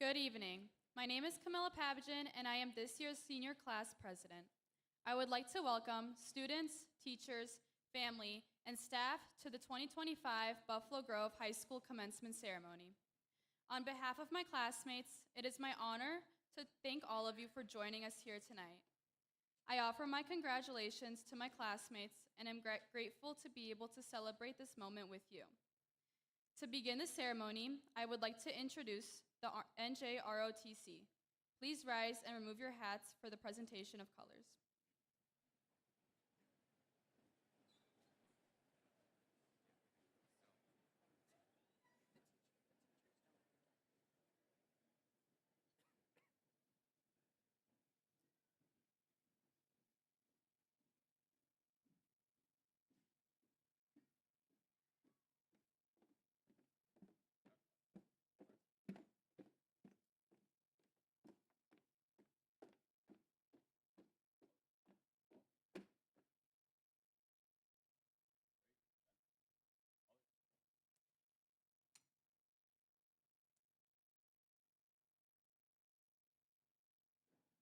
Good evening. My name is Camilla Pavigan, and I am this year's senior class president. I would like to welcome students, teachers, family, and staff to the 2025 Buffalo Grove High School Commencement Ceremony. On behalf of my classmates, it is my honor to thank all of you for joining us here tonight. I offer my congratulations to my classmates and am grateful to be able to celebrate this moment with you. To begin the ceremony, I would like to introduce the NJROTC. Please rise and remove your hats for the presentation of colors.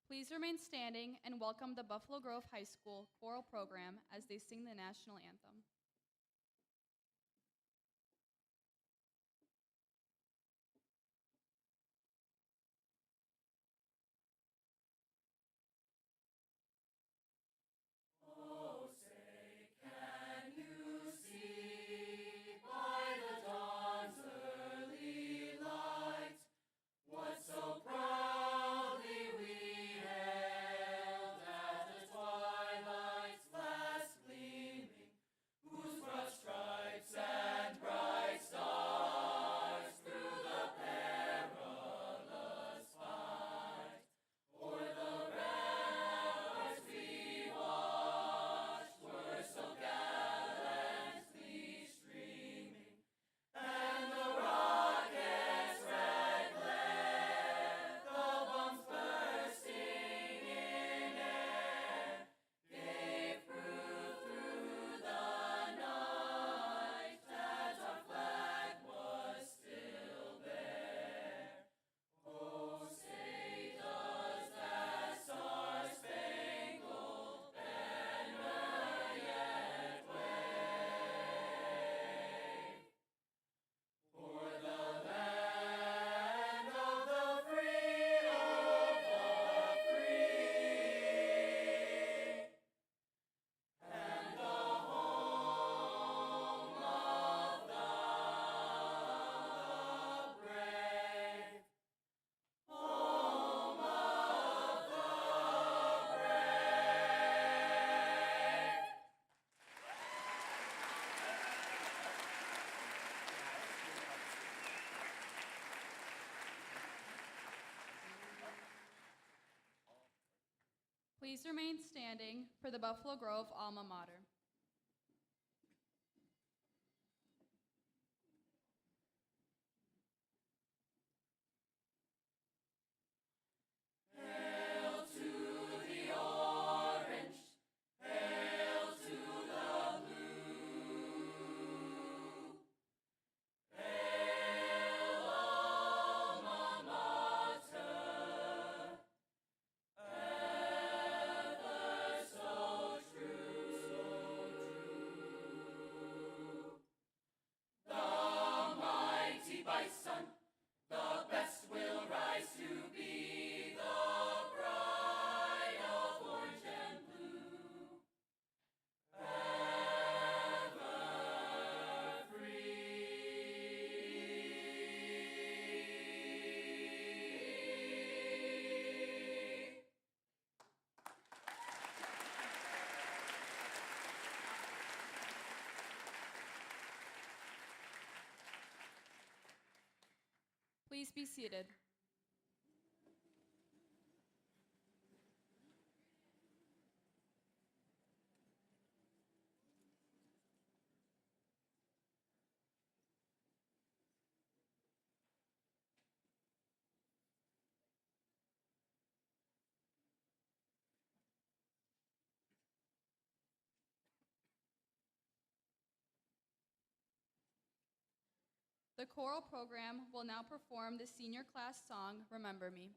Please remain standing and welcome the Buffalo Grove High School choral program as they sing the national anthem. Please remain standing for the Buffalo Grove alma mater. Please be seated. The choral program will now perform the senior class song, Remember Me.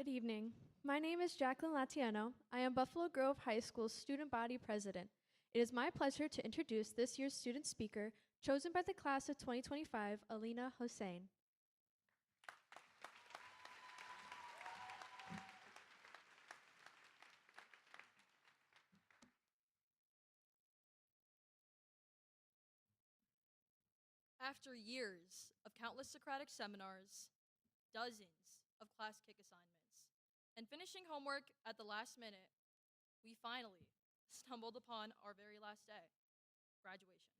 Good evening. My name is Jacqueline Latiano. I am Buffalo Grove High School's student body president. It is my pleasure to introduce this year's student speaker, chosen by the class of 2025, Alina Hossein. After years of countless Socratic seminars, dozens of class kick assignments, and finishing homework at the last minute, we finally stumbled upon our very last day, graduation.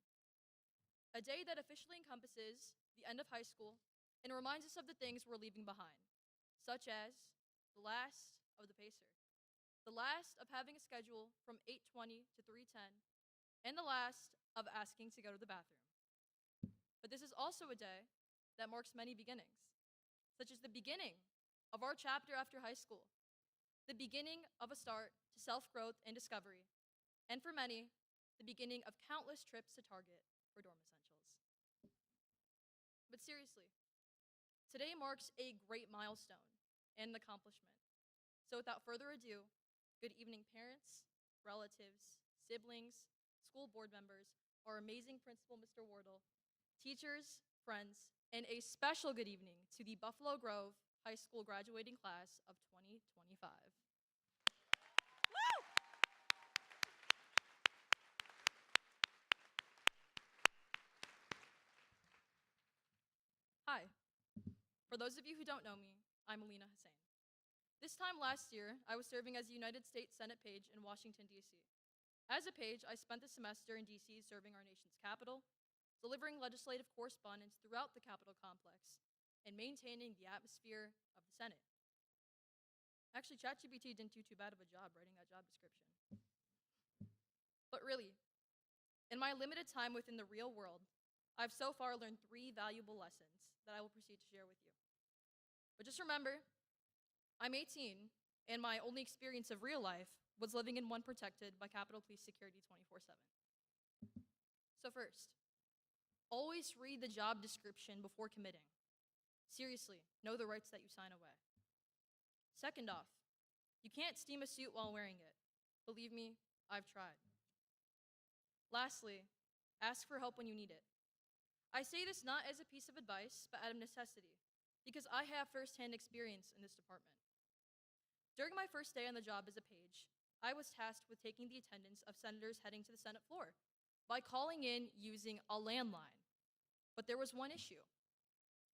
A day that officially encompasses the end of high school and reminds us of the things we're leaving behind, such as the last of the pacer, the last of having a schedule from 8:20 to 3:10, and the last of asking to go to the bathroom. But this is also a day that marks many beginnings, such as the beginning of our chapter after high school, the beginning of a start to self-growth and discovery, and for many, the beginning of countless trips to Target for dorm essentials. But seriously, today marks a great milestone and an accomplishment. So without further ado, good evening parents, relatives, siblings, school board members, our amazing principal, Mr. Wardle, teachers, friends, and a special good evening to the Buffalo Grove High School graduating class of 2025. Hi. For those of you who don't know me, I'm Alina Hussein. This time last year, I was serving as a United States Senate page in Washington, D.C. As a page, I spent the semester in D.C. serving our nation's capital, delivering legislative correspondence throughout the Capitol complex, and maintaining the atmosphere of the Senate. Actually, ChatGPT didn't do too bad of a job writing that job description. But really, in my limited time within the real world, I've so far learned 3 valuable lessons that I will proceed to share with you. But just remember, I'm 18, and my only experience of real life was living in one protected by Capitol Police security 24/7. So first, always read the job description before committing. Seriously, know the rights that you sign away. Second off, you can't steam a suit while wearing it. Believe me, I've tried. Lastly, ask for help when you need it. I say this not as a piece of advice, but out of necessity, because I have firsthand experience in this department. During my first day on the job as a page, I was tasked with taking the attendance of senators heading to the Senate floor by calling in using a landline. But there was one issue.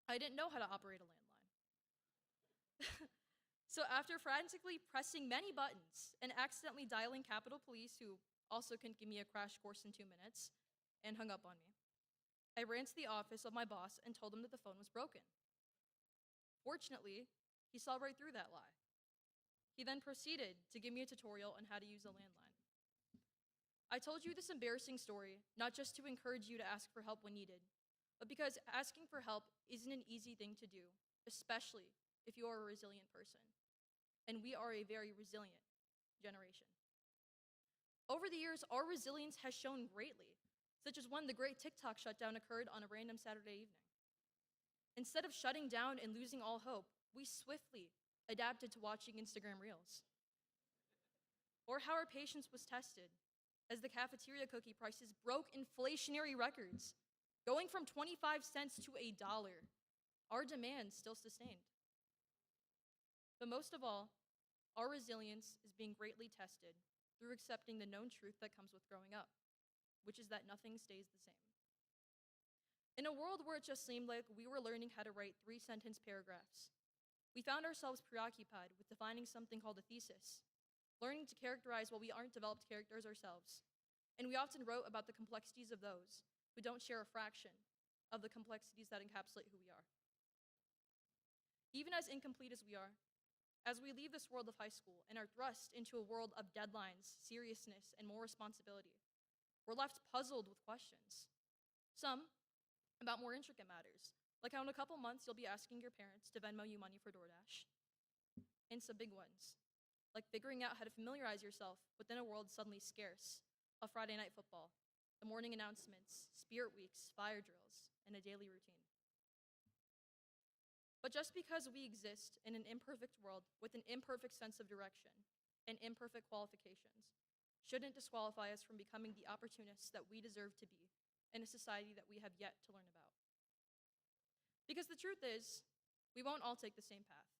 I didn't know how to operate a landline. So after frantically pressing many buttons and accidentally dialing Capitol Police, who also couldn't give me a crash course in 2 minutes, and hung up on me, I ran to the office of my boss and told him that the phone was broken. Fortunately, he saw right through that lie. He then proceeded to give me a tutorial on how to use a landline. I told you this embarrassing story not just to encourage you to ask for help when needed, but because asking for help isn't an easy thing to do, especially if you are a resilient person. And we are a very resilient generation. Over the years, our resilience has shown greatly, such as when the great TikTok shutdown occurred on a random Saturday evening. Instead of shutting down and losing all hope, we swiftly adapted to watching Instagram Reels. Or how our patience was tested as the cafeteria cookie prices broke inflationary records, going from 25 cents to $1. Our demand still sustained. But most of all, our resilience is being greatly tested through accepting the known truth that comes with growing up, which is that nothing stays the same. In a world where it just seemed like we were learning how to write 3-sentence paragraphs, we found ourselves preoccupied with defining something called a thesis, learning to characterize while we aren't developed characters ourselves, and we often wrote about the complexities of those who don't share a fraction of the complexities that encapsulate who we are. Even as incomplete as we are, as we leave this world of high school and are thrust into a world of deadlines, seriousness, and more responsibility, we're left puzzled with questions. Some about more intricate matters, like how in a couple months you'll be asking your parents to Venmo you money for DoorDash. And some big ones, like figuring out how to familiarize yourself within a world suddenly scarce of Friday night football, the morning announcements, spirit weeks, fire drills, and a daily routine. But just because we exist in an imperfect world with an imperfect sense of direction and imperfect qualifications shouldn't disqualify us from becoming the opportunists that we deserve to be in a society that we have yet to learn about. Because the truth is, we won't all take the same path.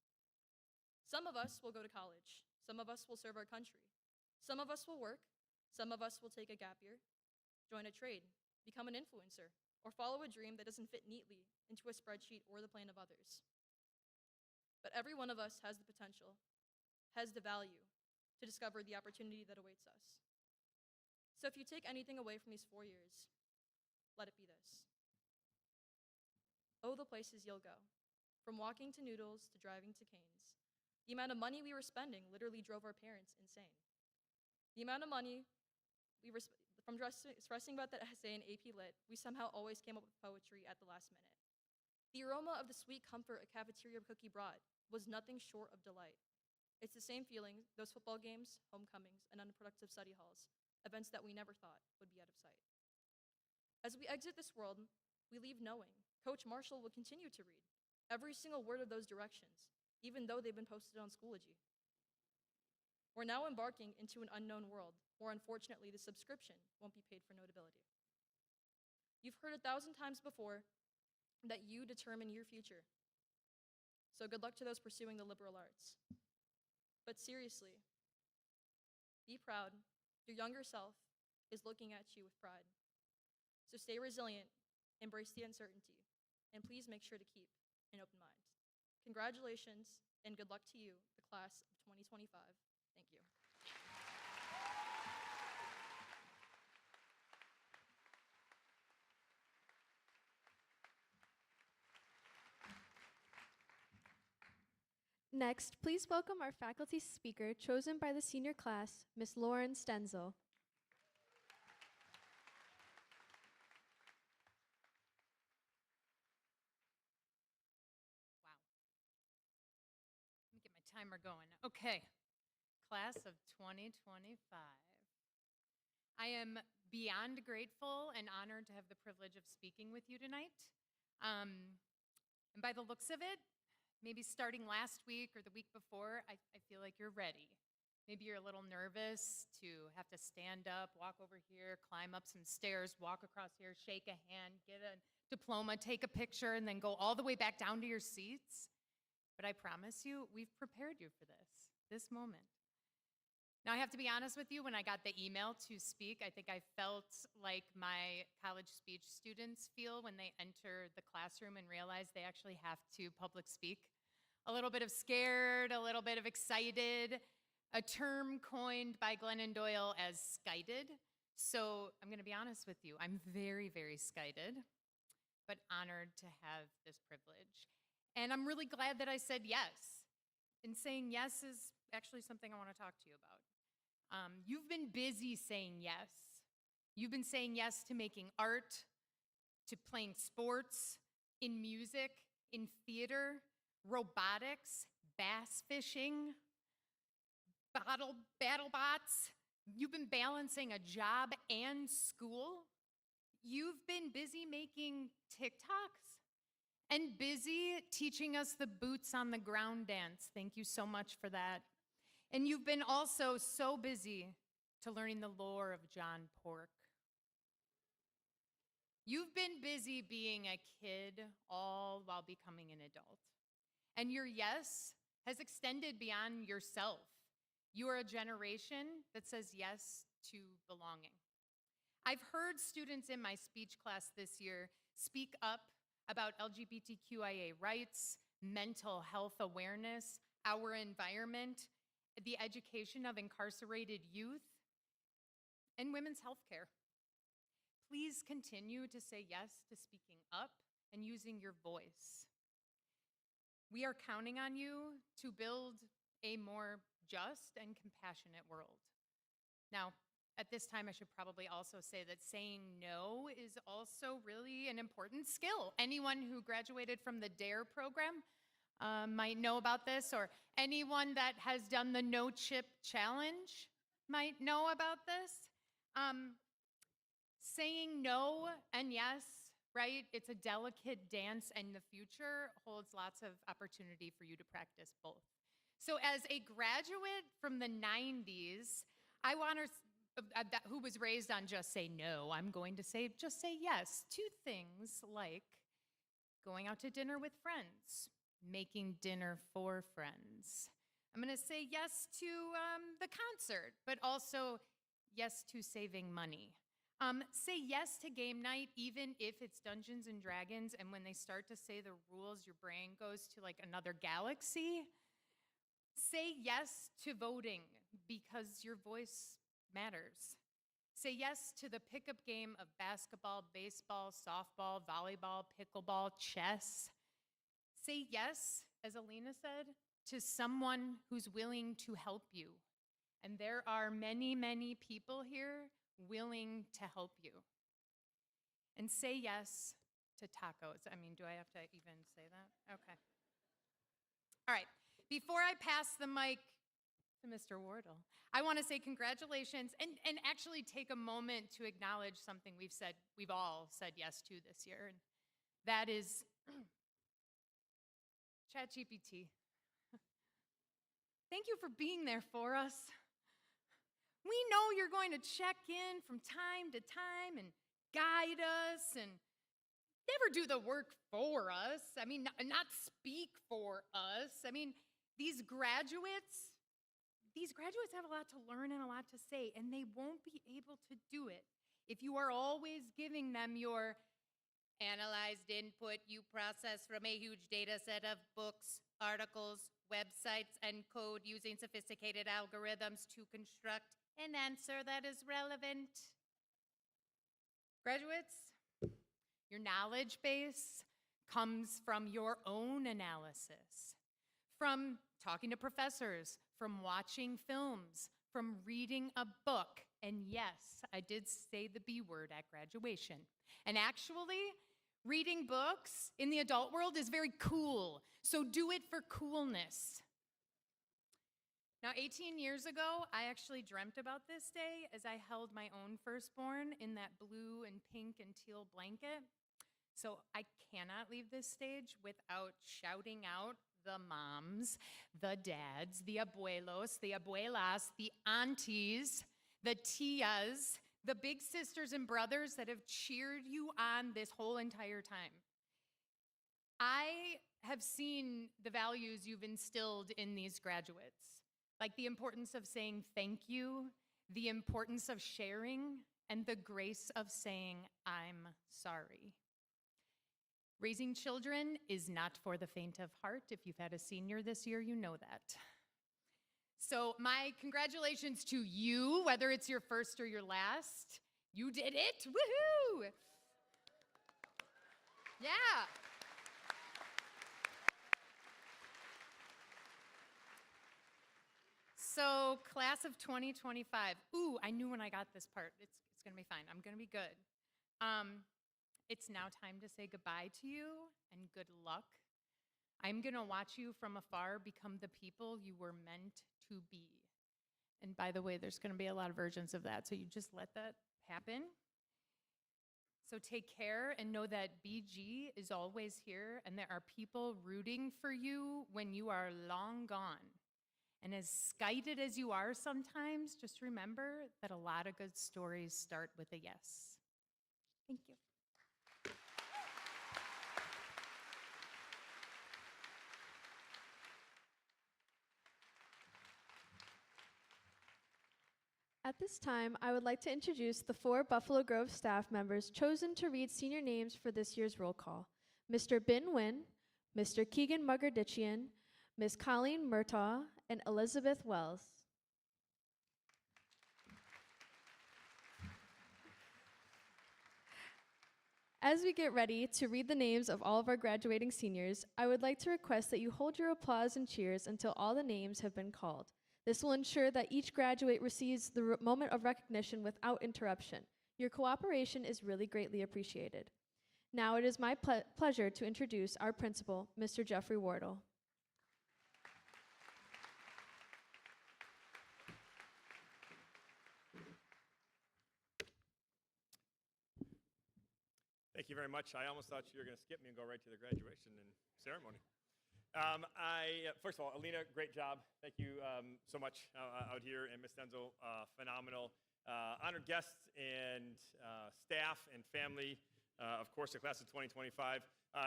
Some of us will go to college. Some of us will serve our country. Some of us will work. Some of us will take a gap year, join a trade, become an influencer, or follow a dream that doesn't fit neatly into a spreadsheet or the plan of others. But every one of us has the potential, has the value to discover the opportunity that awaits us. So if you take anything away from these 4 years, let it be this. Oh, the places you'll go. From walking to Noodles to driving to Canes. The amount of money we were spending literally drove our parents insane. The amount of money we were from stressing about that essay in AP Lit, we somehow always came up with poetry at the last minute. The aroma of the sweet comfort a cafeteria cookie brought was nothing short of delight. It's the same feeling, those football games, homecomings, and unproductive study halls, events that we never thought would be out of sight. As we exit this world, we leave knowing Coach Marshall will continue to read every single word of those directions, even though they've been posted on Schoology. We're now embarking into an unknown world, where unfortunately the subscription won't be paid for notability. You've heard 1,000 times before that you determine your future. So good luck to those pursuing the liberal arts. But seriously, be proud. Your younger self is looking at you with pride. So stay resilient, embrace the uncertainty, and please make sure to keep an open mind. Congratulations, and good luck to you, the class of 2025. Thank you. Next, please welcome our faculty speaker chosen by the senior class, Ms. Lauren Stenzel. Wow. Let me get my timer going. Okay. Class of 2025. I am beyond grateful and honored to have the privilege of speaking with you tonight. And by the looks of it, maybe starting last week or the week before, I feel like you're ready. Maybe you're a little nervous to have to stand up, walk over here, climb up some stairs, walk across here, shake a hand, get a diploma, take a picture, and then go all the way back down to your seats. But I promise you, we've prepared you for this moment. Now, I have to be honest with you, when I got the email to speak, I think I felt like my college speech students feel when they enter the classroom and realize they actually have to public speak. A little bit of scared, a little bit of excited, a term coined by Glennon Doyle as skited. So I'm going to be honest with you, I'm very, very skited, but honored to have this privilege. And I'm really glad that I said yes. And saying yes is actually something I want to talk to you about. You've been busy saying yes. You've been saying yes to making art, to playing sports, in music, in theater, robotics, bass fishing, battle bots. You've been balancing a job and school. You've been busy making TikToks and busy teaching us the boots on the ground dance. Thank you so much for that. And you've been also so busy to learning the lore of John Pork. You've been busy being a kid all while becoming an adult. And your yes has extended beyond yourself. You are a generation that says yes to belonging. I've heard students in my speech class this year speak up about LGBTQIA rights, mental health awareness, our environment, the education of incarcerated youth, and women's health care. Please continue to say yes to speaking up and using your voice. We are counting on you to build a more just and compassionate world. Now, at this time, I should probably also say that saying no is also really an important skill. Anyone who graduated from the DARE program might know about this, or anyone that has done the No Chip Challenge might know about this. Saying no and yes, right? It's a delicate dance, and the future holds lots of opportunity for you to practice both. So as a graduate from the 90s, I want to, who was raised on just say no, I'm going to say just say yes to things like going out to dinner with friends, making dinner for friends. I'm going to say yes to the concert, but also yes to saving money. Say yes to game night, even if it's Dungeons and Dragons, and when they start to say the rules, your brain goes to like another galaxy. Say yes to voting because your voice matters. Say yes to the pickup game of basketball, baseball, softball, volleyball, pickleball, chess. Say yes, as Alina said, to someone who's willing to help you. And there are many, many people here willing to help you. And say yes to tacos. I mean, do I have to even say that? Okay. All right. Before I pass the mic to Mr. Wardle, I want to say congratulations and actually take a moment to acknowledge something we've all said yes to this year. And that is ChatGPT. Thank you for being there for us. We know you're going to check in from time to time and guide us and never do the work for us. I mean, not speak for us. I mean, these graduates have a lot to learn and a lot to say, and they won't be able to do it if you are always giving them your analyzed input you process from a huge data set of books, articles, websites, and code using sophisticated algorithms to construct an answer that is relevant. Graduates, your knowledge base comes from your own analysis, from talking to professors, from watching films, from reading a book. And yes, I did say the B word at graduation. And actually, reading books in the adult world is very cool. So do it for coolness. Now, 18 years ago, I actually dreamt about this day as I held my own firstborn in that blue and pink and teal blanket. So I cannot leave this stage without shouting out the moms, the dads, the abuelos, the abuelas, the aunties, the tias, the big sisters and brothers that have cheered you on this whole entire time. I have seen the values you've instilled in these graduates, like the importance of saying thank you, the importance of sharing, and the grace of saying, I'm sorry. Raising children is not for the faint of heart. If you've had a senior this year, you know that. So my congratulations to you, whether it's your first or your last. You did it, woohoo! Yeah. So class of 2025. Ooh, I knew when I got this part. It's gonna be fine. I'm gonna be good. It's now time to say goodbye to you and good luck. I'm gonna watch you from afar become the people you were meant to be. And by the way, there's gonna be a lot of versions of that, so you just let that happen. So take care and know that BG is always here and there are people rooting for you when you are long gone. And as skited as you are sometimes, just remember that a lot of good stories start with a yes. Thank you. At this time, I would like to introduce the 4 Buffalo Grove staff members chosen to read senior names for this year's roll call. Mr. Bin Nguyen, Mr. Keegan Mugardichian, Ms. Colleen Murtaugh, and Elizabeth Wells. As we get ready to read the names of all of our graduating seniors, I would like to request that you hold your applause and cheers until all the names have been called. This will ensure that each graduate receives the moment of recognition without interruption. Your cooperation is really greatly appreciated. Now it is my pleasure to introduce our principal, Mr. Jeffrey Wardle. Thank you very much. I almost thought you were going to skip me and go right to the graduation and ceremony. First of all, Alina, great job. Thank you so much out here. And Ms. Denzel, phenomenal. Honored guests and staff and family, of course, the class of 2025.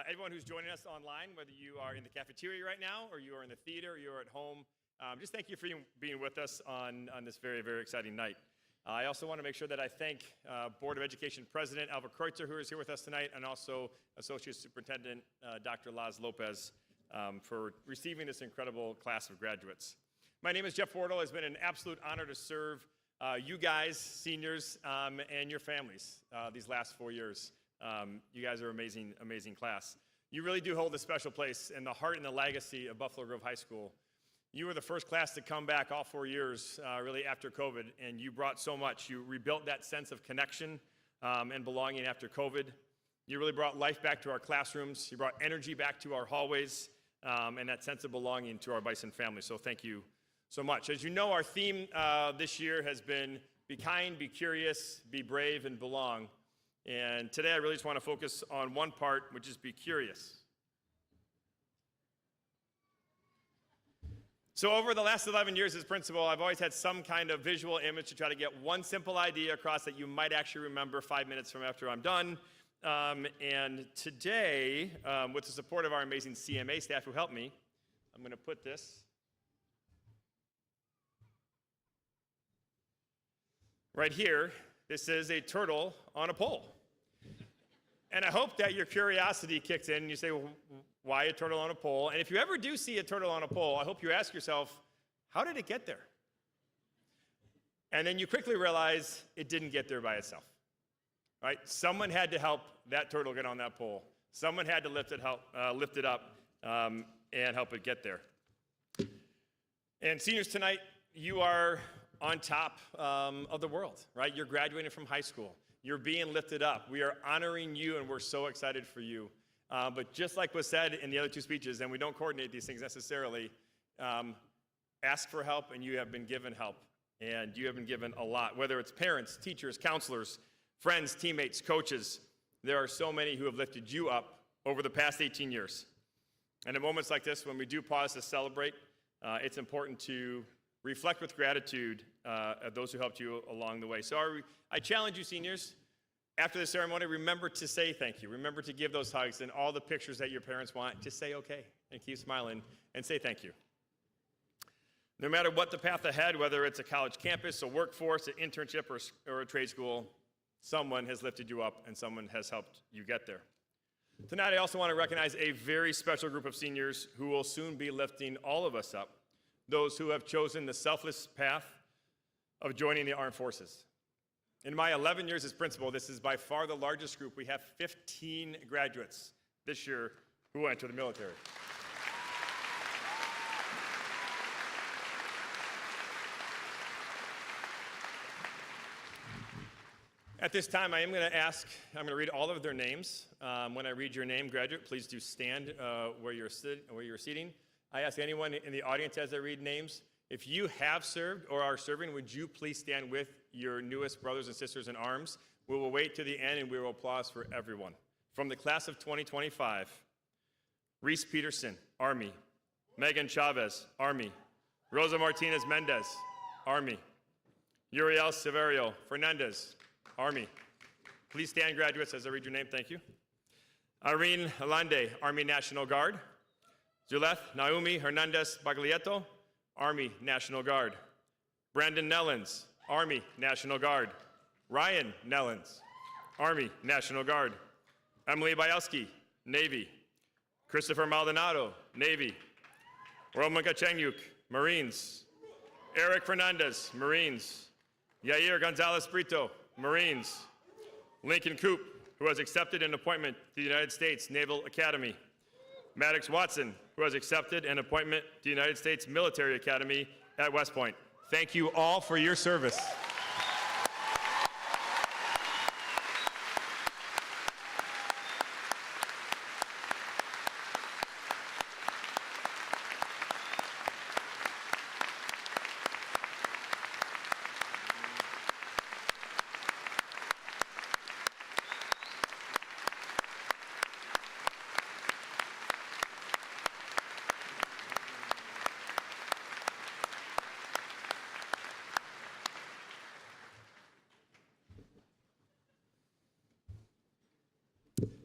Everyone who's joining us online, whether you are in the cafeteria right now or you are in the theater or you are at home, just thank you for being with us on this very, very exciting night. I also want to make sure that I thank Board of Education President Albert Kreutzer, who is here with us tonight, and also Associate Superintendent Dr. Laz Lopez for receiving this incredible class of graduates. My name is Jeff Wardle. It's been an absolute honor to serve you guys, seniors, and your families these last 4 years. You guys are amazing, amazing class. You really do hold a special place in the heart and the legacy of Buffalo Grove High School. You were the first class to come back all 4 years, really after COVID, and you brought so much. You rebuilt that sense of connection and belonging after COVID. You really brought life back to our classrooms. You brought energy back to our hallways and that sense of belonging to our Bison family. So thank you so much. As you know, our theme this year has been be kind, be curious, be brave, and belong. And today I really just want to focus on one part, which is be curious. So over the last 11 years as principal, I've always had some kind of visual image to try to get one simple idea across that you might actually remember 5 minutes from after I'm done. And today, with the support of our amazing CMA staff who helped me, I'm going to put this right here. This is a turtle on a pole. And I hope that your curiosity kicks in and you say, well, why a turtle on a pole? And if you ever do see a turtle on a pole, I hope you ask yourself, how did it get there? And then you quickly realize it didn't get there by itself, right? Someone had to help that turtle get on that pole. Someone had to lift it up and help it get there. And seniors tonight, you are on top of the world, right? You're graduating from high school. You're being lifted up. We are honoring you, and we're so excited for you. But just like was said in the other two speeches, and we don't coordinate these things necessarily, ask for help, and you have been given help. And you have been given a lot, whether it's parents, teachers, counselors, friends, teammates, coaches. There are so many who have lifted you up over the past 18 years. And in moments like this, when we do pause to celebrate, it's important to reflect with gratitude of those who helped you along the way. So I challenge you, seniors, after the ceremony, remember to say thank you. Remember to give those hugs and all the pictures that your parents want. Just say okay and keep smiling and say thank you. No matter what the path ahead, whether it's a college campus, a workforce, an internship, or a trade school, someone has lifted you up and someone has helped you get there. Tonight, I also want to recognize a very special group of seniors who will soon be lifting all of us up, those who have chosen the selfless path of joining the armed forces. In my 11 years as principal, this is by far the largest group. We have 15 graduates this year who enter the military. At this time, I'm going to read all of their names. When I read your name, graduate, please do stand where you're seating. I ask anyone in the audience as I read names, if you have served or are serving, would you please stand with your newest brothers and sisters in arms? We will wait to the end and we will applause for everyone. From the class of 2025, Reese Peterson, Army. Megan Chavez, Army. Rosa Martinez Mendez, Army. Uriel Severio Fernandez, Army. Please stand, graduates, as I read your name. Thank you. Irene Alande, Army National Guard. Zuleth Naomi Hernandez Baglietto, Army National Guard. Brandon Nellens, Army National Guard. Ryan Nellens, Army National Guard. Emily Bielski, Navy. Christopher Maldonado, Navy. Roman Kachenyuk, Marines. Eric Fernandez, Marines. Yair Gonzalez Brito, Marines. Lincoln Coop, who has accepted an appointment to the United States Naval Academy. Maddox Watson, who has accepted an appointment to the United States Military Academy at West Point. Thank you all for your service.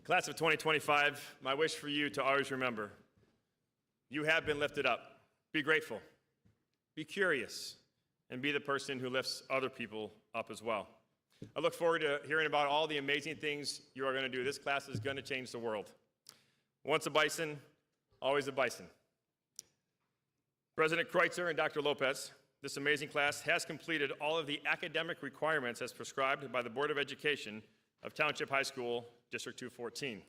Class of 2025, my wish for you to always remember, you have been lifted up. Be grateful, be curious, and be the person who lifts other people up as well. I look forward to hearing about all the amazing things you are going to do. This class is going to change the world. Once a bison, always a bison. President Kreutzer and Dr. Lopez, this amazing class has completed all of the academic requirements as prescribed by the Board of Education of Township High School, District 214.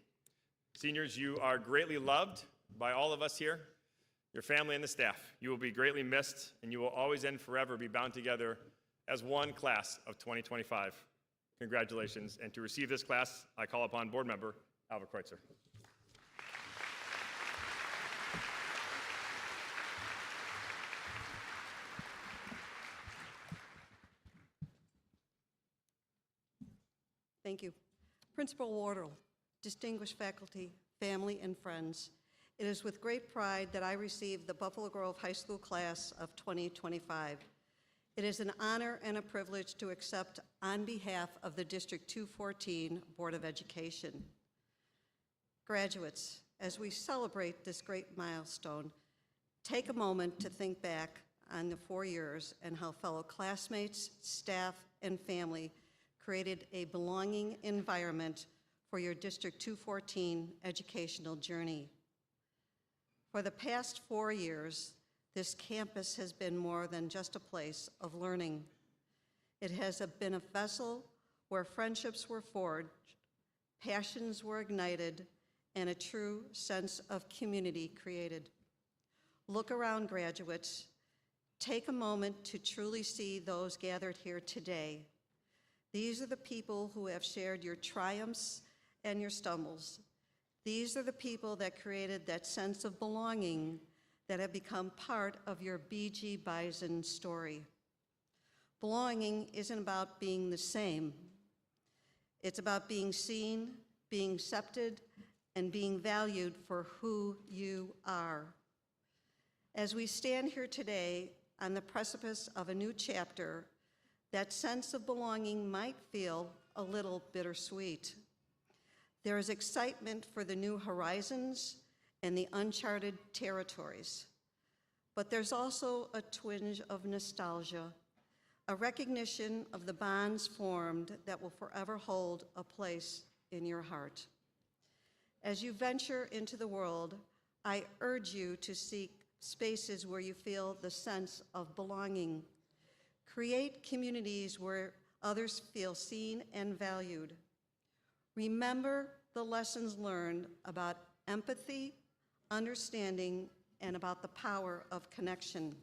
Seniors, you are greatly loved by all of us here, your family and the staff. You will be greatly missed, and you will always and forever be bound together as one class of 2025. Congratulations, and to receive this class, I call upon board member Albert Kreutzer. Thank you. Principal Wardle, distinguished faculty, family, and friends, it is with great pride that I receive the Buffalo Grove High School class of 2025. It is an honor and a privilege to accept on behalf of the District 214 Board of Education. Graduates, as we celebrate this great milestone, take a moment to think back on the 4 years and how fellow classmates, staff, and family created a belonging environment for your District 214 educational journey. For the past 4 years, this campus has been more than just a place of learning. It has been a vessel where friendships were forged, passions were ignited, and a true sense of community created. Look around, graduates. Take a moment to truly see those gathered here today. These are the people who have shared your triumphs and your stumbles. These are the people that created that sense of belonging that have become part of your BG Bison story. Belonging isn't about being the same. It's about being seen, being accepted, and being valued for who you are. As we stand here today on the precipice of a new chapter, that sense of belonging might feel a little bittersweet. There is excitement for the new horizons and the uncharted territories. But there's also a twinge of nostalgia, a recognition of the bonds formed that will forever hold a place in your heart. As you venture into the world, I urge you to seek spaces where you feel the sense of belonging. Create communities where others feel seen and valued. Remember the lessons learned about empathy, understanding, and about the power of connection.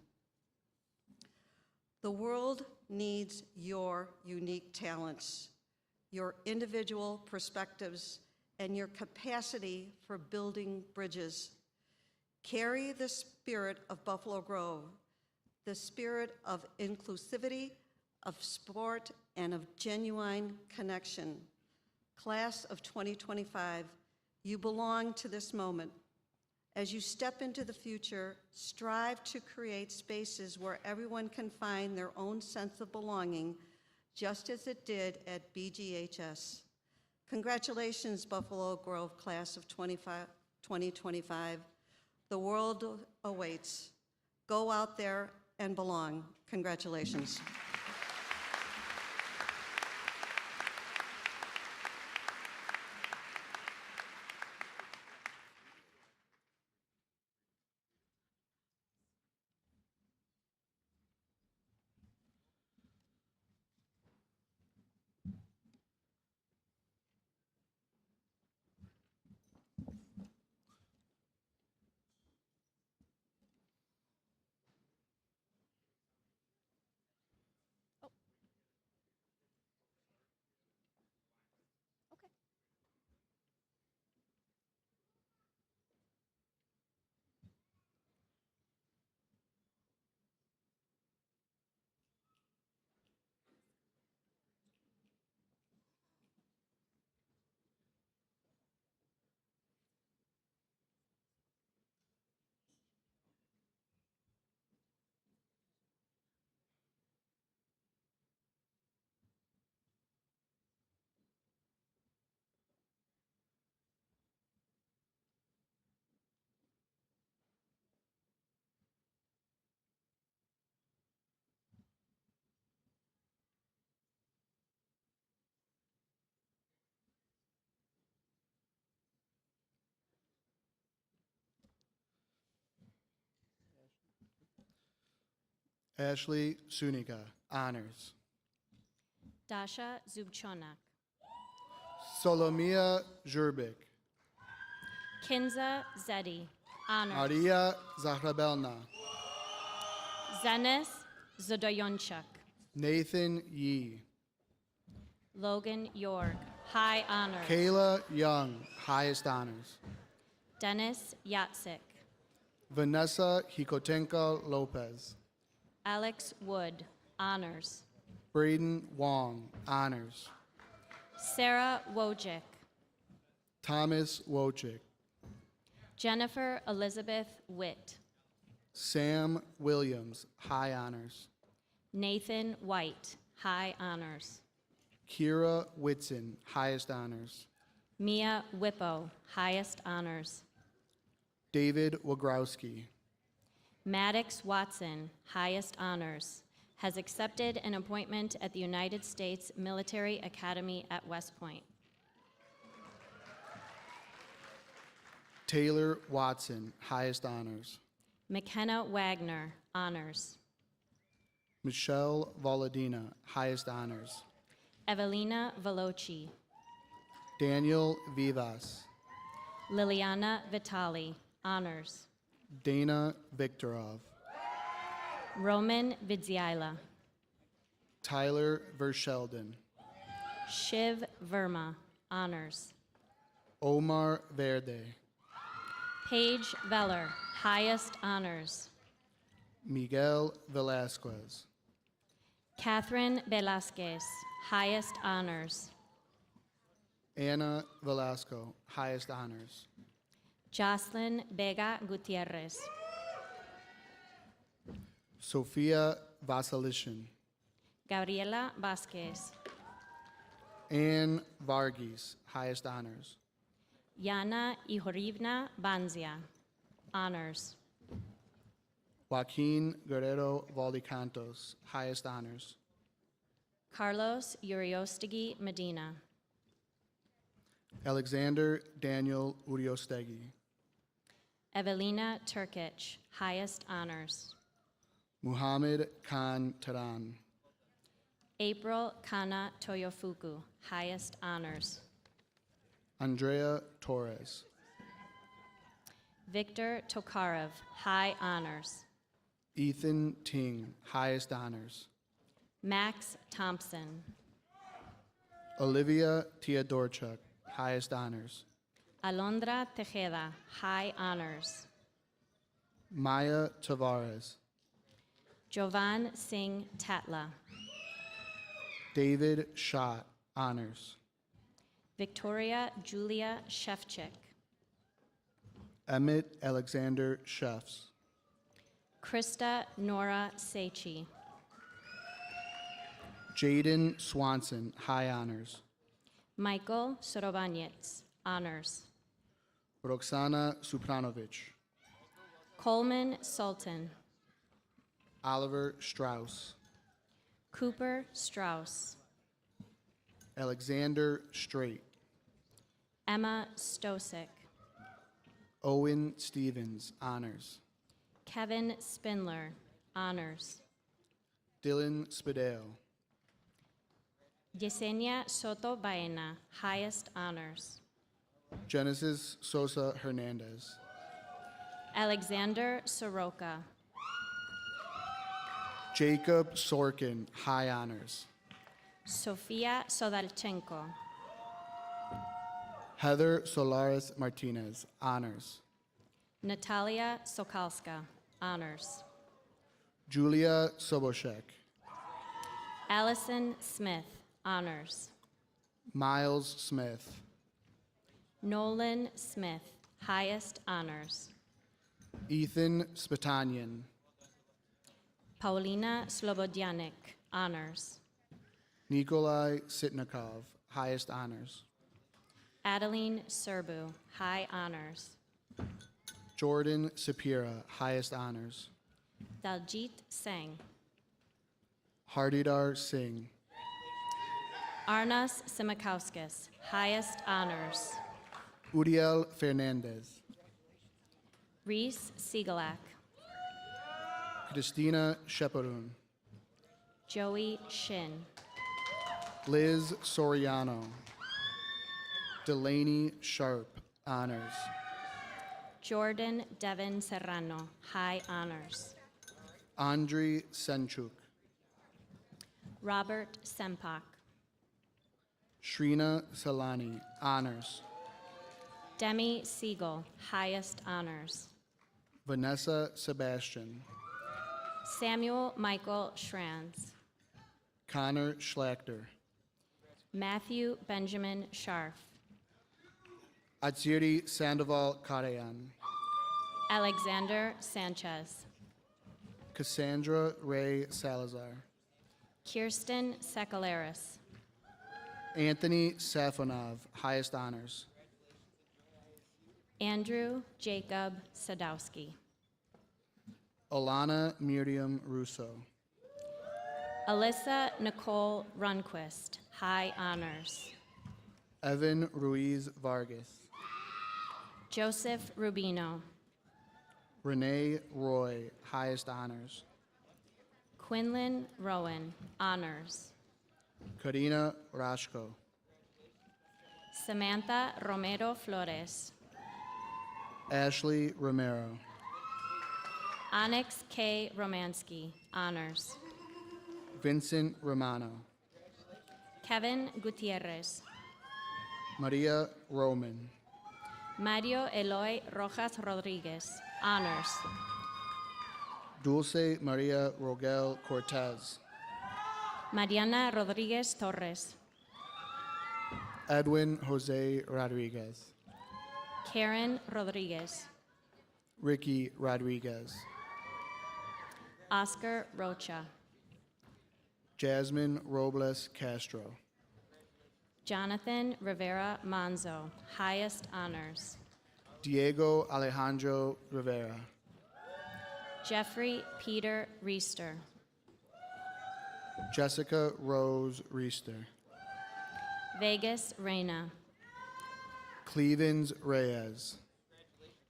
The world needs your unique talents, your individual perspectives, and your capacity for building bridges. Carry the spirit of Buffalo Grove, the spirit of inclusivity, of sport, and of genuine connection. Class of 2025, you belong to this moment. As you step into the future, strive to create spaces where everyone can find their own sense of belonging, just as it did at BGHS. Congratulations, Buffalo Grove Class of 2025. The world awaits. Go out there and belong. Congratulations. Ashley Sunika, honors. Dasha Zubchonak. Solomia Jurbik, Kinza Zedi, honors. Maria Zahrabelna, Zenis Zodoyonchuk. Nathan Yee, Logan York, high honors. Kayla Young, highest honors. Dennis Yatsik. Vanessa Hikotenko Lopez, Alex Wood, honors. Braden Wong, honors. Sarah Wojcik. Thomas Wojcik, Jennifer Elizabeth Witt. Sam Williams, high honors. Nathan White, high honors. Kira Whitson, highest honors. Mia Whippo, highest honors. David Wagrowski, Maddox Watson, highest honors, has accepted an appointment at the United States Military Academy at West Point. Taylor Watson, highest honors. McKenna Wagner, honors. Michelle Volodina, highest honors. Evelina Veloci. Daniel Vivas, Liliana Vitali, honors. Dana Viktorov, Roman Vidziila. Tyler Verschelden, Shiv Verma, honors. Omar Verde, Paige Veller, highest honors. Miguel Velasquez, Catherine Velasquez, highest honors. Anna Velasco, highest honors. Jocelyn Vega Gutierrez. Sofia Vasilishin, Gabriela Vasquez. Anne Varghese, highest honors. Yana Ihorivna Banzia, honors. Joaquin Guerrero Valdecantos, highest honors. Carlos Uriostegui Medina. Alexander Daniel Uriostegui, Evelina Turkic, highest honors. Muhammad Khan Taran, April Kana Toyofuku, highest honors. Andrea Torres, Victor Tokarev, high honors. Ethan Ting, highest honors. Max Thompson. Olivia Teodorchuk, highest honors. Alondra Tejeda, high honors. Maya Tavares, Jovan Singh Tatla. David Schott, honors. Victoria Julia Shevchik. Emmett Alexander Chefs, Krista Nora Sechi. Jaden Swanson, high honors. Michael Sorobanets, honors. Roxana Supranovich, Coleman Sultan. Oliver Strauss, Cooper Strauss. Alexander Straight, Emma Stosick. Owen Stevens, honors. Kevin Spindler, honors. Dylan Spadale, Yesenia Soto Baena, highest honors. Genesis Sosa Hernandez, Alexander Soroka. Jacob Sorkin, high honors. Sofia Sodalchenko. Heather Solares Martinez, honors. Natalia Sokalska, honors. Julia Soboshek, Allison Smith, honors. Miles Smith, Nolan Smith, highest honors. Ethan Spitanian, Paulina Slobodyanik, honors. Nikolai Sitnikov, highest honors. Adeline Serbu, high honors. Jordan Sapira, highest honors. Daljit Singh. Hardidar Singh, Arnas Simakauskas, highest honors. Uriel Fernandez, Reese Siegelak. Christina Sheparun, Joey Shin, Liz Soriano, Delaney Sharp, honors. Jordan Devin Serrano, high honors. Andriy Senchuk, Robert Sempak, Shrina Salani, honors. Demi Siegel, highest honors. Vanessa Sebastian, Samuel Michael Schranz, Connor Schlachter, Matthew Benjamin Scharf, Atsiri Sandoval Karayan, Alexander Sanchez, Cassandra Ray Salazar, Kirsten Sekalaris, Anthony Safonov, highest honors. Andrew Jacob Sadowski, Alana Miriam Russo, Alyssa Nicole Runquist, high honors. Evan Ruiz Vargas, Joseph Rubino, Renee Roy, highest honors. Quinlan Rowan, honors. Karina Rashko, Samantha Romero Flores, Ashley Romero, Onyx K. Romansky, honors. Vincent Romano, Kevin Gutierrez, Maria Roman, Mario Eloy Rojas Rodriguez, honors. Dulce Maria Rogel Cortez, Mariana Rodriguez Torres, Edwin Jose Rodriguez, Karen Rodriguez, Ricky Rodriguez, Oscar Rocha, Jasmine Robles Castro, Jonathan Rivera Manzo, highest honors. Diego Alejandro Rivera, Jeffrey Peter Reister, Jessica Rose Reister, Vegas Reyna, Clevens Reyes,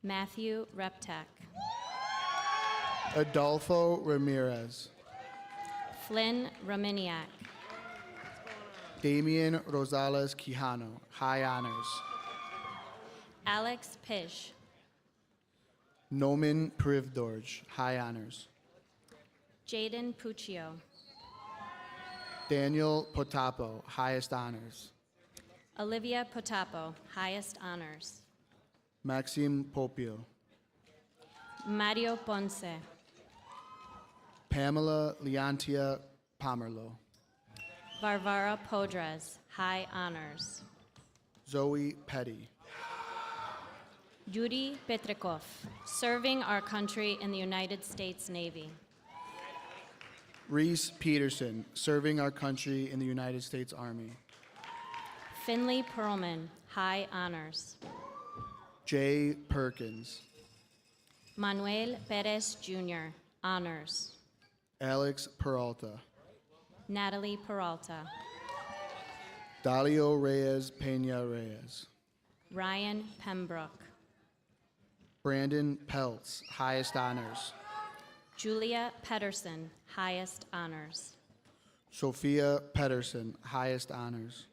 Matthew Reptek, Adolfo Ramirez, Flynn Romaniak, Damian Rosales Quijano, high honors. Alex Pish, Noman Privdorj, high honors. Jaden Puccio, Daniel Potapo, highest honors. Olivia Potapo, highest honors. Maxim Popio, Mario Ponce, Pamela Leontia Pomerlo, Varvara Podres, high honors. Zoe Petty, Yuri Petrekov, serving our country in the United States Navy. Reese Peterson, serving our country in the United States Army. Finley Perlman, high honors. Jay Perkins, Manuel Perez Jr., honors. Alex Peralta, Natalie Peralta, Dalio Reyes Pena Reyes, Ryan Pembroke, Brandon Peltz, highest honors. Julia Pedersen, highest honors. Sophia Pedersen, highest honors.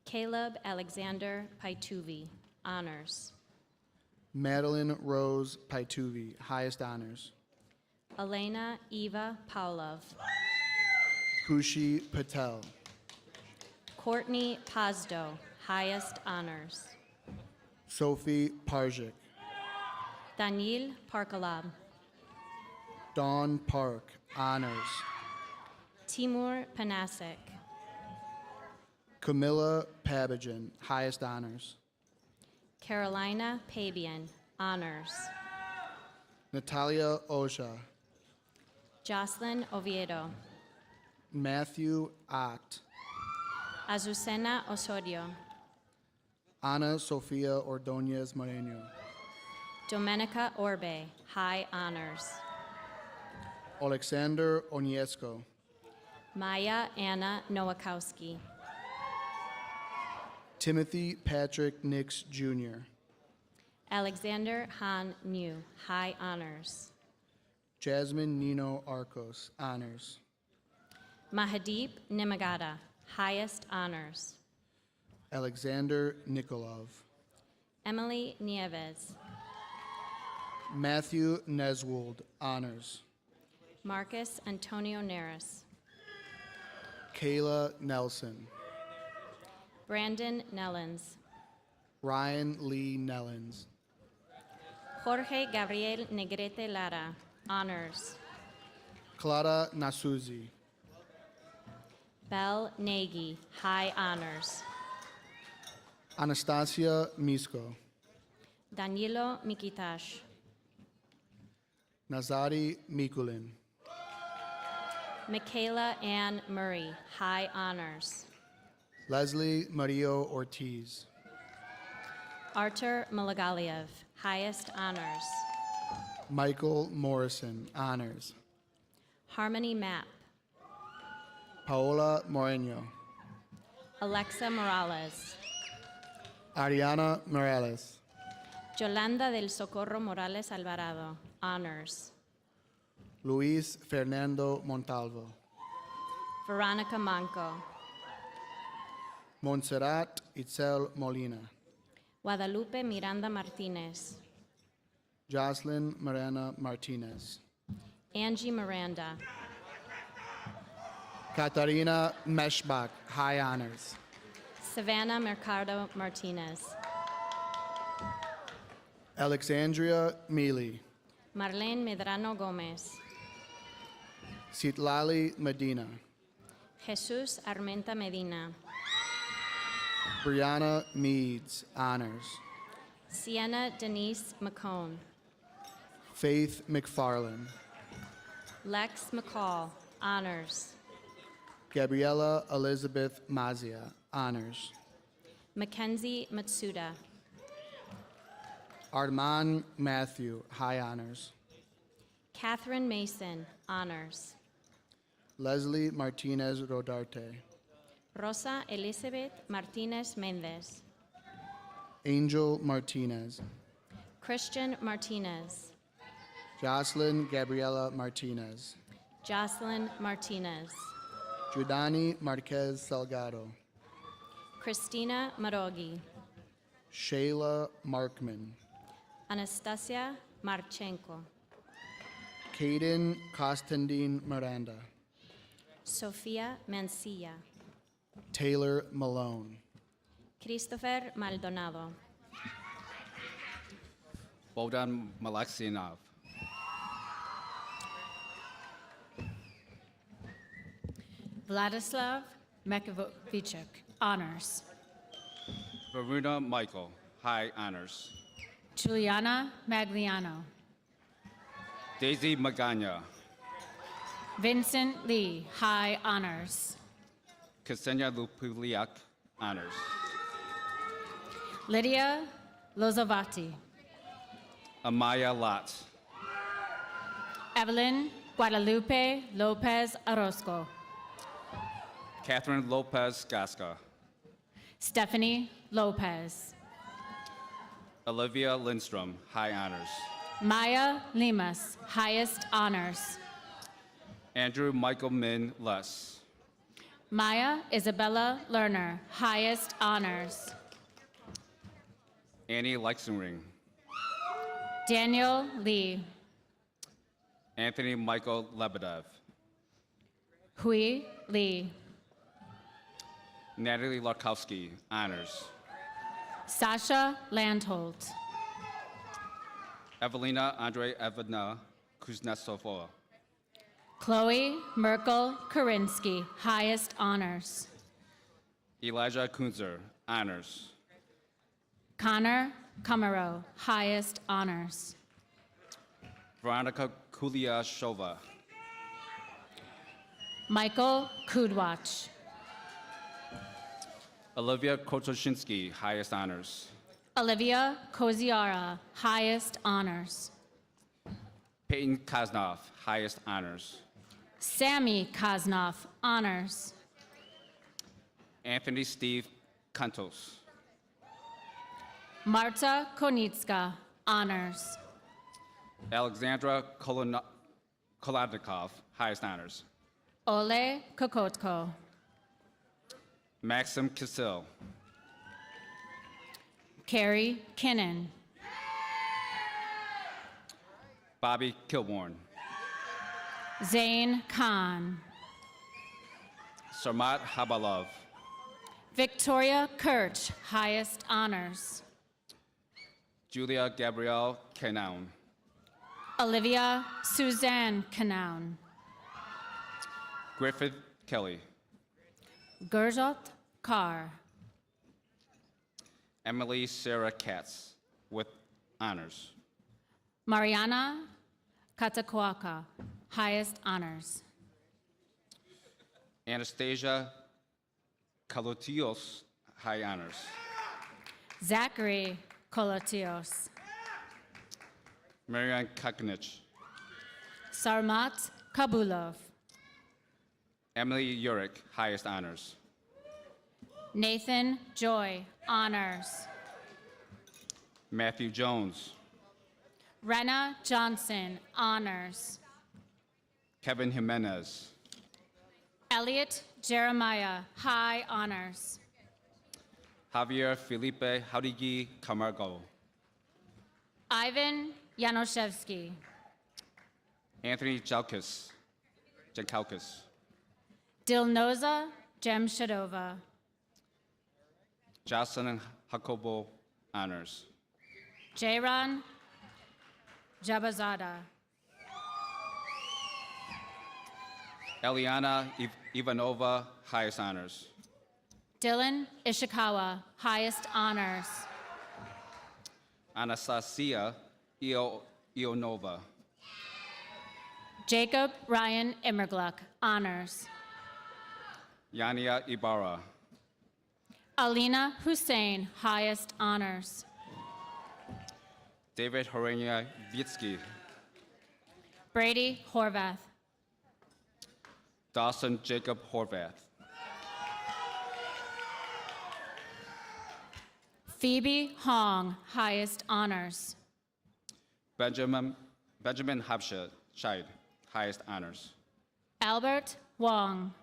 Caleb Alexander Paituvi, honors. Madeline Rose Paituvi, highest honors. Elena Eva Pavlov, Kushi Patel, Courtney Pazdo, highest honors. Sophie Parjik, Daniil Parkalab, Dawn Park, honors. Timur Panasek, Camilla Pabijan, highest honors. Carolina Pabian, honors. Natalia Osha, Jocelyn Oviedo, Matthew Ott, Azucena Osorio, Ana Sofia Ordonez Moreno, Domenica Orbe, high honors. Alexander Oniesco, Maya Anna Nowakowski, Timothy Patrick Nix Jr., Alexander Han New, high honors. Jasmine Nino Arcos, honors. Mahadeep Nimagata, highest honors. Alexander Nikolov. Emily Nieves. Matthew Neswold, honors. Marcus Antonio Neris. Kayla Nelson. Brandon Nellens. Ryan Lee Nellens. Jorge Gabriel Negrete Lara, honors. Clara Nasuzi. Belle Nagy, high honors. Anastasia Misko. Danilo Mikitash. Nazari Mikulin. Michaela Ann Murray, high honors. Leslie Mario Ortiz. Artur Malagaliev, highest honors. Michael Morrison, honors. Harmony Mapp. Paola Moreno. Alexa Morales. Ariana Morales. Yolanda del Socorro Morales Alvarado, honors. Luis Fernando Montalvo. Veronica Manco. Montserrat Itzel Molina. Guadalupe Miranda Martinez. Jocelyn Morena Martinez. Angie Miranda. Katarina Meshbach, high honors. Savannah Mercado Martinez. Alexandria Mealy. Marlene Medrano Gomez. Citlali Medina. Jesus Armenta Medina. Brianna Meads, honors. Sienna Denise McCone. Faith McFarland. Lex McCall, honors. Gabriella Elizabeth Mazia, honors. Mackenzie Matsuda. Armand Matthew, high honors. Catherine Mason, honors. Leslie Martinez Rodarte. Rosa Elizabeth Martinez Mendez. Angel Martinez. Christian Martinez. Jocelyn Gabriela Martinez. Jocelyn Martinez. Judani Marquez Salgado. Christina Marogi. Shayla Markman. Anastasia Marchenko. Caden Costandine Miranda. Sofia Mancilla. Taylor Malone. Christopher Maldonado. Bogdan Malaksinov. Vladislav Mekovichuk, honors. Varuna Michael, high honors. Juliana Magliano. Daisy Magana. Vincent Lee, high honors. Ksenia Lupuliak, honors. Lydia Lozovati. Amaya Lot. Evelyn Guadalupe Lopez Orozco. Catherine Lopez Gasca. Stephanie Lopez. Olivia Lindstrom, high honors. Maya Limas, highest honors. Andrew Michael Min Less. Maya Isabella Lerner, highest honors. Annie Lexenring. Daniel Lee. Anthony Michael Lebedev. Hui Lee. Natalie Larkowski, honors. Sasha Landholt. Evelina Andre Evana Kuznetsova. Chloe Merkel Karinsky, highest honors. Elijah Kunzer, honors. Connor Camaro, highest honors. Veronica Kuliashova. Michael Kudwach. Olivia Kotoshinsky, highest honors. Olivia Koziara, highest honors. Peyton Kosnoff, highest honors. Sammy Kosnoff, honors. Anthony Steve Kantos. Marta Konitska, honors. Alexandra Kolodnikov, highest honors. Ole Kokotko. Maxim Kisil, Carrie Kinnan. Bobby Kilborn, Zain Khan. Sarmat Habalov, Victoria Kirch, highest honors. Julia Gabrielle Canown, Olivia Suzanne Canown. Griffith Kelly, Gurjot Kaur. Emily Sarah Katz with honors. Mariana Katakwaka, highest honors. Anastasia Kalotios, high honors. Zachary Kolotios. Marian Kakanich, Sarmat Kabulov. Emily Urick, highest honors. Nathan Joy, honors. Matthew Jones, Rena Johnson, honors. Kevin Jimenez, Elliot Jeremiah, high honors. Javier Felipe Jauregui Camargo, Ivan Yanoshevsky. Anthony Jankowskis, Dilnoza Jemshadova. Jocelyn Jacobo, honors. Jayron Jabazada. Eliana Ivanova, highest honors. Dylan Ishikawa, highest honors. Anastasia Ionova, Jacob Ryan Immergluck, honors. Yania Ibarra, Alina Hussein, highest honors. David Horenia Vitsky, Brady Horvath. Dawson Jacob Horvath, Phoebe Hong, highest honors. Benjamin Habshid, highest honors. Albert Wong.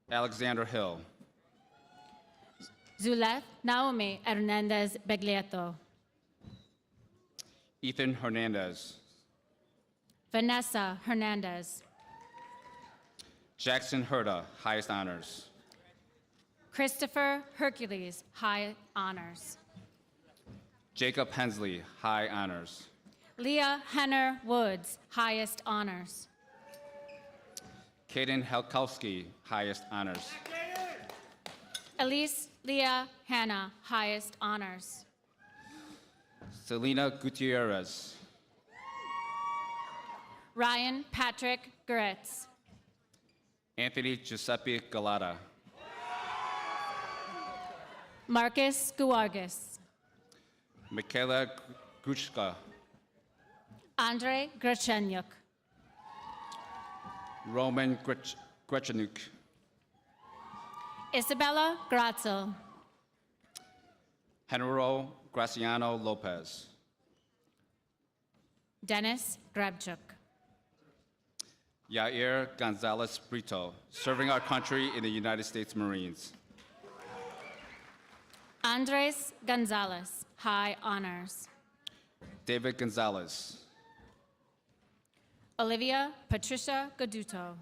Alexander Hill, Zulef Naomi Hernandez Beglieto. Ethan Hernandez, Vanessa Hernandez. Jackson Herda, highest honors. Christopher Hercules, high honors. Jacob Hensley, high honors. Leah Henner Woods, highest honors. Kaden Helkowski, highest honors. Elise Leah Hannah, highest honors. Selena Gutierrez, Ryan Patrick Goretz. Anthony Giuseppe Galata, Marcus Guargas. Michaela Grushka, Andre Grachenyuk. Roman Gretchenuk, Isabella Gratzel. Henro Graciano Lopez, Dennis Grabchuk. Yair Gonzalez Brito, serving our country in the United States Marines. Andres Gonzalez, high honors. David Gonzalez, Olivia Patricia Goduto.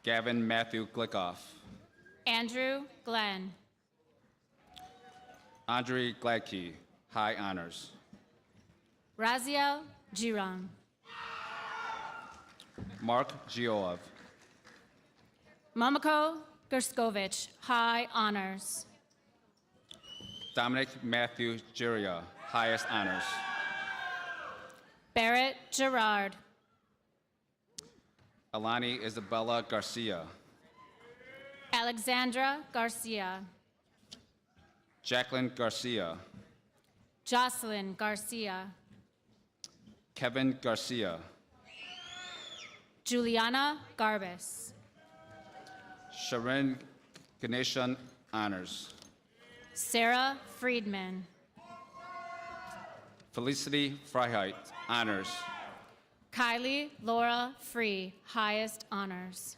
Gavin Matthew Glickoff, Andrew Glenn. Andre Gladkey, high honors. Raziel Giron. Mark Giolov, Momoko Gerskovich, high honors. Dominic Matthew Giria, highest honors. Barrett Gerard. Alani Isabella Garcia, Alexandra Garcia. Jacqueline Garcia, Jocelyn Garcia. Kevin Garcia, Juliana Garbus. Sharon Ganeshan, honors. Sarah Friedman. Felicity Freiheit, honors. Kylie Laura Free, highest honors.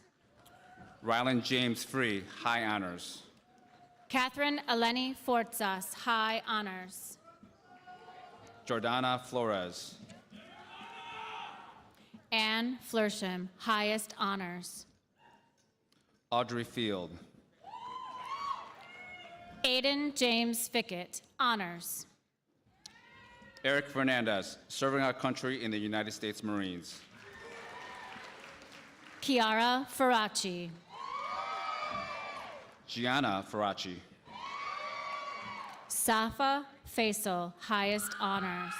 Rylan James Free, high honors. Catherine Eleni Fortzas, high honors. Jordana Flores. Anne Flersham, highest honors. Audrey Field. Aiden James Fickett, honors. Eric Fernandez, serving our country in the United States Marines. Kiara Faraci. Gianna Faraci. Safa Faisal, highest honors.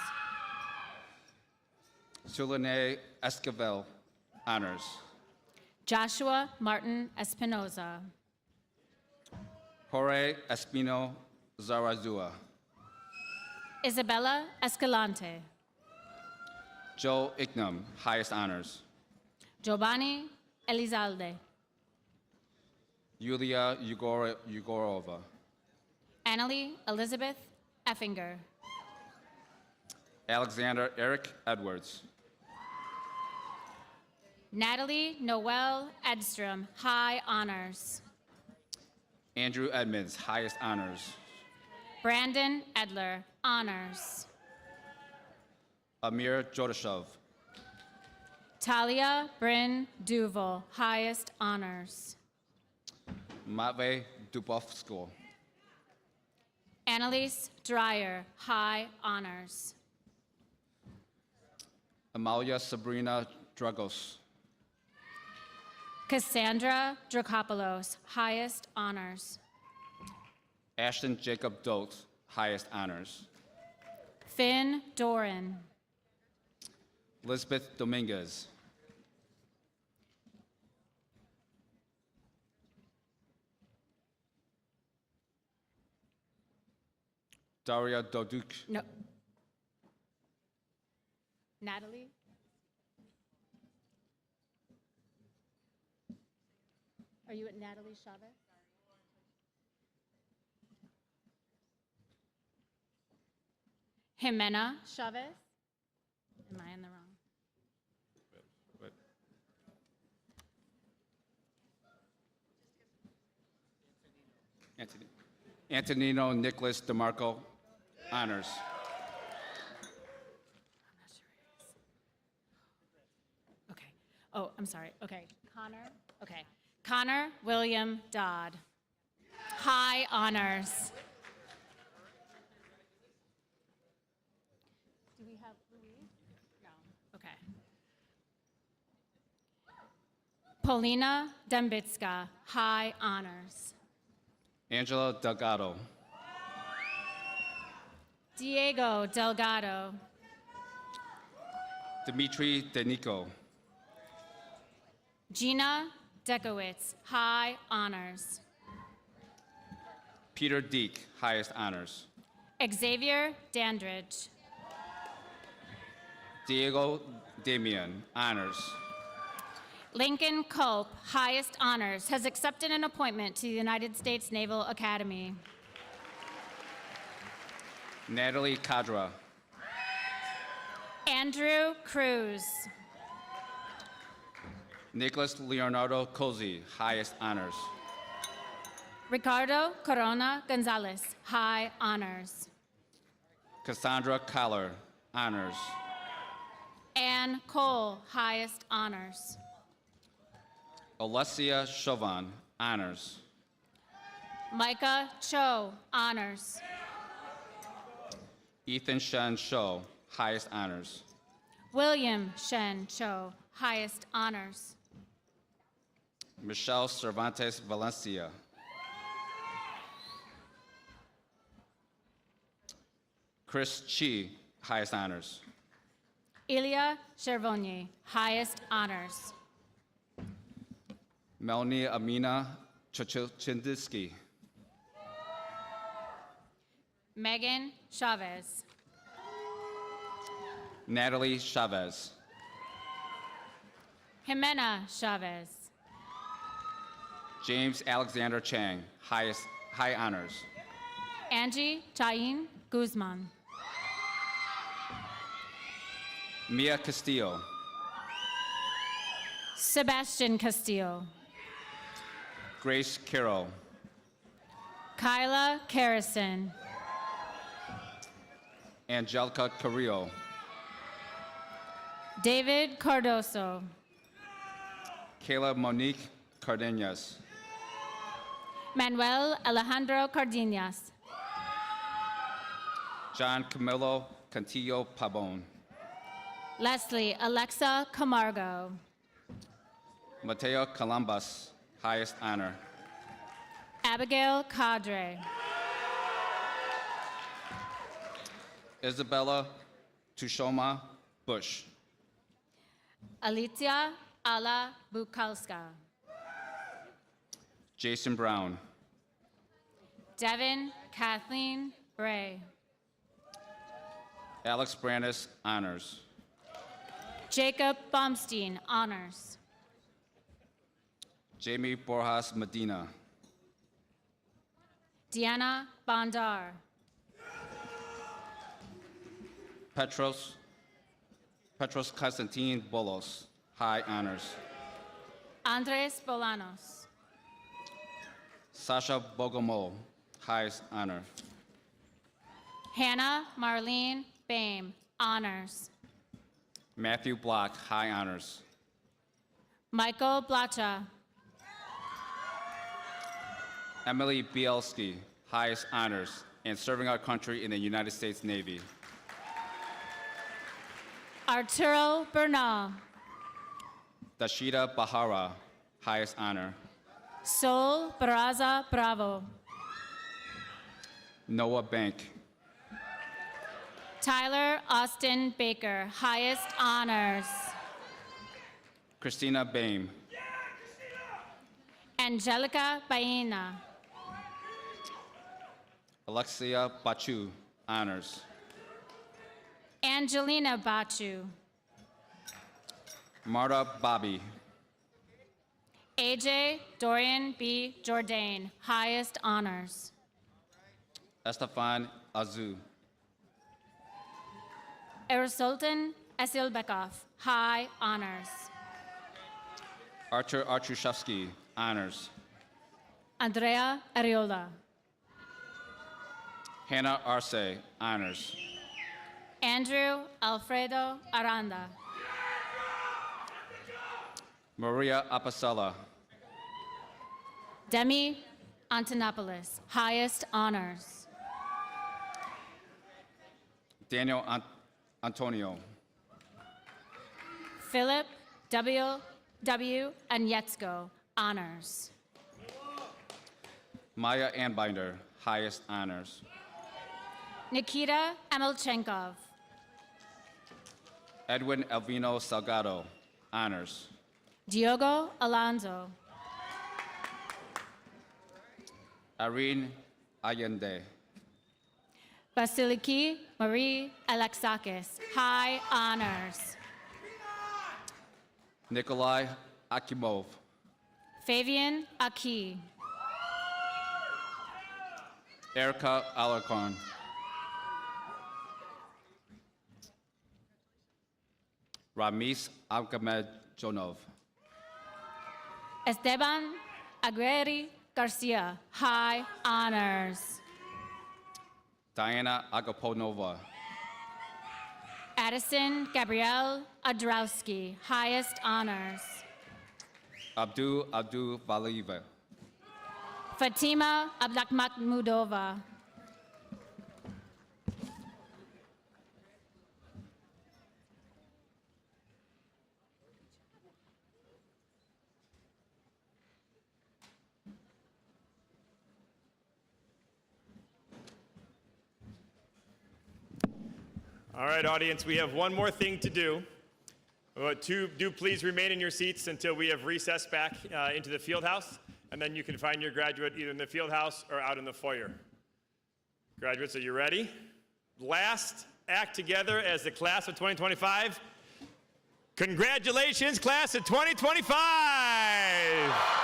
Sulene Esquivel, honors. Joshua Martin Espinoza. Jorge Espino Zarazua. Isabella Escalante. Joe Ignam, highest honors. Giovanni Elizalde. Yulia Yugorova. Annalie Elizabeth Effinger. Alexander Eric Edwards. Natalie Noel Edstrom, high honors. Andrew Edmonds, highest honors. Brandon Edler, honors. Amir Jodashov. Talia Bryn Duval, highest honors. Matvey Dubovsko. Annalise Dreyer, high honors. Amalia Sabrina Dragos. Cassandra Dracopoulos, highest honors. Ashton Jacob Dote, highest honors. Finn Doran. Lisbeth Dominguez. Daria Doduk. No. Natalie? Are you at Natalie Chavez? Jimena Chavez? Am I in the wrong? Antonino Nicholas DeMarco, honors. Okay. Oh, I'm sorry. Okay. Connor? Okay. Connor William Dodd. High honors. Do we have Louise? No. Okay. Polina Dembitska. High honors. Angela Delgado. Diego Delgado. Dimitri Denico. Gina Dekowitz, high honors. Peter Deek, highest honors. Xavier Dandridge. Diego Damian, honors. Lincoln Culp, highest honors, has accepted an appointment to the United States Naval Academy. Natalie Cadra. Andrew Cruz. Nicholas Leonardo Cozy, highest honors. Ricardo Corona Gonzalez, high honors. Cassandra Collar, honors. Ann Cole, highest honors. Alessia Chauvin, honors. Micah Cho, honors. Ethan Shen Shou, highest honors. William Shen Cho, highest honors. Michelle Cervantes Valencia. Chris Chi, highest honors. Ilya Chervonier, highest honors. Melanie Amina Chichindiski. Megan Chavez. Natalie Chavez. Jimena Chavez. James Alexander Chang, high honors. Angie Chayin Guzman. Mia Castillo. Sebastian Castillo. Grace Carroll. Kyla Carrison. Angelica Carrillo. David Cardoso. Kayla Monique Cardenas. Manuel Alejandro Cardenas. John Camilo Cantillo Pabon. Leslie Alexa Camargo. Mateo Columbus, highest honor. Abigail Cadre. Isabella Tushoma Bush. Alicia Ala Bukalska. Jason Brown. Devin Kathleen Bray. Alex Brandis, honors. Jacob Baumstein, honors. Jamie Borjas Medina. Deanna Bondar. Petros Constantine Bolos, high honors. Andres Bolanos. Sasha Bogomo, highest honor. Hannah Marlene Bame, honors. Matthew Block, high honors. Michael Blacha. Emily Bielski, highest honors, and serving our country in the United States Navy. Arturo Bernal. Dashida Bahara, highest honor. Sol Baraza Bravo. Noah Bank. Tyler Austin Baker, highest honors. Christina Bame. Angelica Baena. Alexia Bachu, honors. Angelina Bachu. Marta Bobby. AJ Dorian B. Jourdain, highest honors. Estefan Azu. Ersultan Asilbekov, high honors. Archer Archushevsky, honors. Andrea Ariola. Hannah Arce, honors. Andrew Alfredo Aranda. Maria Apicella. Demi Antonopoulos, highest honors. Daniel Antonio. Philip W. Anyetsko, honors. Maya Anbinder, highest honors. Nikita Amelchenkov. Edwin Elvino Salgado, honors. Diogo Alonso. Irene Allende. Vasiliki Marie Alexakis, high honors. Nikolai Akimov. Fabian Aki. Erica Alarcon. Ramis Alkamed Jonov. Esteban Aguirre Garcia, high honors. Diana Agaponova. Addison Gabrielle Adrowski, highest honors. Abdul Valiva. Fatima Abdulmudova. All right, audience, we have one more thing to do. Do please remain in your seats until we have recessed back into the field house, and then you can find your graduate either in the field house or out in the foyer. Graduates, are you ready? Last act together as the class of 2025. Congratulations, class of 2025!